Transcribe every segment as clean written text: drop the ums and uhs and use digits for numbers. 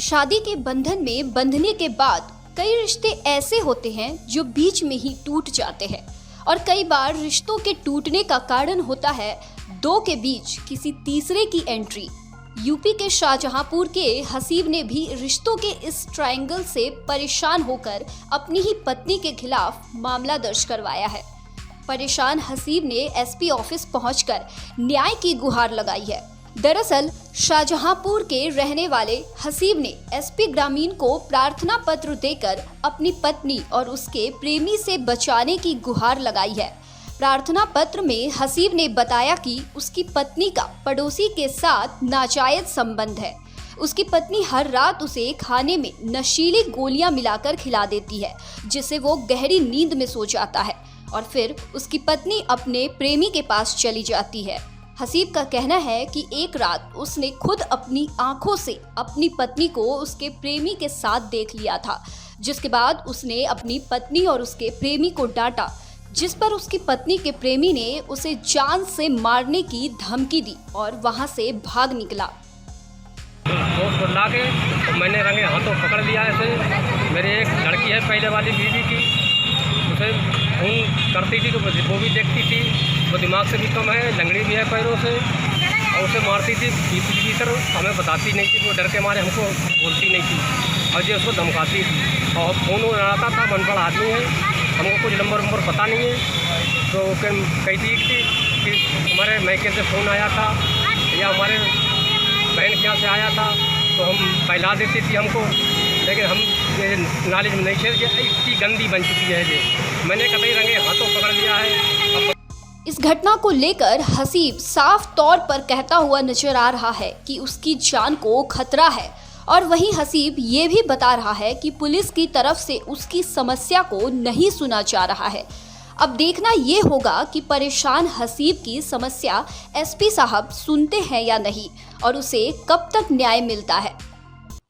शादी के बंधन में बंधने के बाद कई रिश्ते ऐसे होते हैं जो बीच में ही टूट जाते हैं और कई बार रिश्तों के टूटने का कारण होता है दो के बीच किसी तीसरे की एंट्री। यूपी के शाहजहांपुर के हसीब ने भी रिश्तों के इस ट्रायंगल से परेशान होकर अपनी ही पत्नी के खिलाफ मामला दर्ज करवाया है। परेशान हसीब ने एसपी ऑफिस पहुंचकर न्याय की गुहार लगाई है। दरअसल शाहजहांपुर के रहने वाले हसीब ने एसपी ग्रामीण को प्रार्थना पत्र देकर अपनी पत्नी और उसके प्रेमी से बचाने की गुहार लगाई है। प्रार्थना पत्र में हसीब ने बताया कि उसकी पत्नी का पड़ोसी के साथ नाजायज संबंध है। उसकी पत्नी हर रात उसे खाने में नशीली गोलियां मिलाकर खिला देती है, जिससे वो गहरी नींद में सो जाता है और फिर उसकी पत्नी अपने प्रेमी के पास चली जाती है। हसीब का कहना है कि एक रात उसने खुद अपनी आंखों से अपनी पत्नी को उसके प्रेमी के साथ देख लिया था, जिसके बाद उसने अपनी पत्नी और उसके प्रेमी को डांटा, जिस पर उसकी पत्नी के प्रेमी ने उसे जान से मारने की धमकी दी और वहां से भाग निकला। तो ला के तो मैंने रंगे हाथों पकड़ लिया ऐसे। मेरी एक लड़की है पहले वाली बीवी की, उसे खून करती थी तो वो भी देखती थी। वो दिमाग से भी कम है, लंगड़ी भी है पैरों से, और उसे मारती थी भीतर। हमें बताती नहीं थी, वो डर के मारे हमको बोलती नहीं थी और ये उसको धमकाती थी। और फ़ोन आता था, अनपढ़ आदमी है, हमको कुछ नंबर पता नहीं है। तो कहती थी कि हमारे मैके से फ़ोन आया था या हमारे बहन के यहाँ से आया था, तो हम फैला देती थी हमको। लेकिन हम ये नॉलेज में नहीं थे कि इतनी गंदी बन चुकी है। ये मैंने कतई रंगे हाथों पकड़ लिया है। इस घटना को लेकर हसीब साफ तौर पर कहता हुआ नजर आ रहा है कि उसकी जान को खतरा है, और वहीं हसीब ये भी बता रहा है कि पुलिस की तरफ से उसकी समस्या को नहीं सुना जा रहा है। अब देखना ये होगा कि परेशान हसीब की समस्या एसपी साहब सुनते हैं या नहीं और उसे कब तक न्याय मिलता है।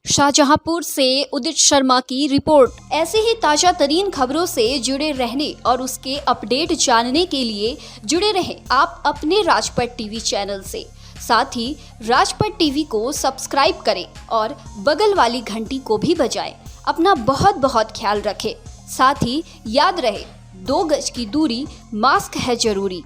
शाहजहांपुर से उदित शर्मा की रिपोर्ट। ऐसे ही ताजा तरीन खबरों से जुड़े रहने और उसके अपडेट जानने के लिए जुड़े रहें आप अपने राजपट टीवी चैनल से। साथ ही राजपट टीवी को सब्सक्राइब करें और बगल वाली घंटी को भी बजाएं। अपना बहुत बहुत ख्याल रखें। साथ ही याद रहे 2 गज की दूरी, मास्क है जरूरी।